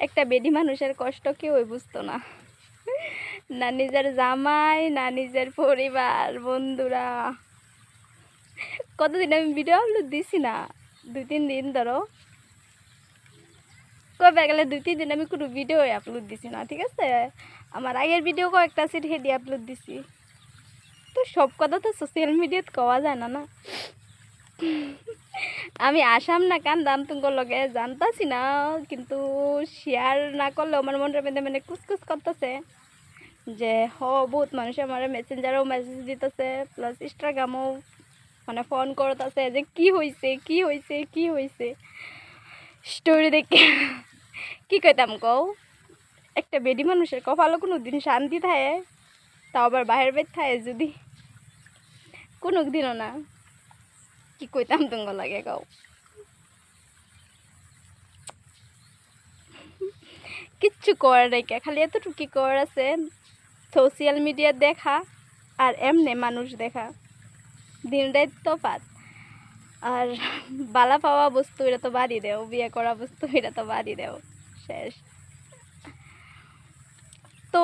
একটা বেডি মানুষের কষ্ট কেউই বুঝতো না, না নিজের জামাই না নিজের পরিবার বন্ধুরা। কতদিন আমি ভিডিও আপলোড দিছি না, 2-3 দিন ধরো, কবে গেলে 2-3 দিন আমি কোনো ভিডিও আপলোড দিছি না, ঠিক আছে। আমার আগের ভিডিও কয়েকটা আছে হেডি আপলোড দিছি। তো সব কথা তো সোশ্যাল মিডিয়াতে কওয়া যায় না না। আমি আসাম না কান্দাম তোমার লগে জানতাছি না, কিন্তু শেয়ার না করলে আমার মনের মধ্যে মানে কুচকুচ করতেছে যে বহুত মানুষ আমার মেসেঞ্জারেও মেসেজ দিতেছে, প্লাস ইনস্টাগ্রামও মানে ফোন করতেছে যে কি হয়েছে কি হয়েছে কি হয়েছে। স্টোরি দেখে কি কইতাম কও, একটা বেডি মানুষের কপালও কোনো দিন শান্তি থাকে, তাও আবার বাহির বেদ থাকে যদি, কোনো দিনও না। কি কইতাম তোমার লাগে কও। কিচ্ছু করার নাই, খালি এতটুকু করার আছে, সোশ্যাল মিডিয়া দেখা আর এমনি মানুষ দেখা, দিনটাই তফাৎ। আর বালা পাওয়া বস্তু এটা তো বাদই দেও, বিয়ে করা বস্তু এটা তো বাদই দেও, শেষ। তো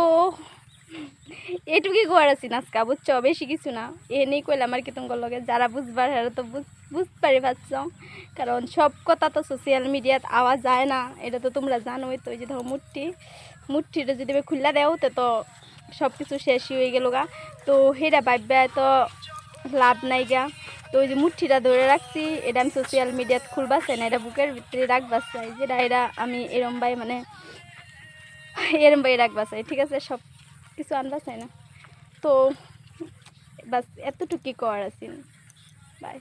এটুকুই করার আছি নাচকা, বুঝছো, বেশি কিছু না। এ নেই কইলাম আর কি তোমার লগে, যারা বুঝবার হারা তো বুঝতে পারছ, কারণ সব কথা তো সোশ্যাল মিডিয়াত আওয়া যায় না, এটা তো তোমরা জানোই। তো এই যে ধরো মুঠিটা যদি খুললা দেও তো সব কিছু শেষই হয়ে গেল গা। তো সেটা ভাববে তো লাভ নাই গা। তো ওই যে মুঠিটা ধরে রাখছি, এটা আমি সোশ্যাল মিডিয়াত খুলবা চাই না, এটা বুকের ভিতরে রাখবা চাই, যেটা এটা আমি এরম বাই রাখবা চাই, ঠিক আছে। সব কিছু আনবা চাই না। তো বাস এতটুকুই করার আছে। বাই।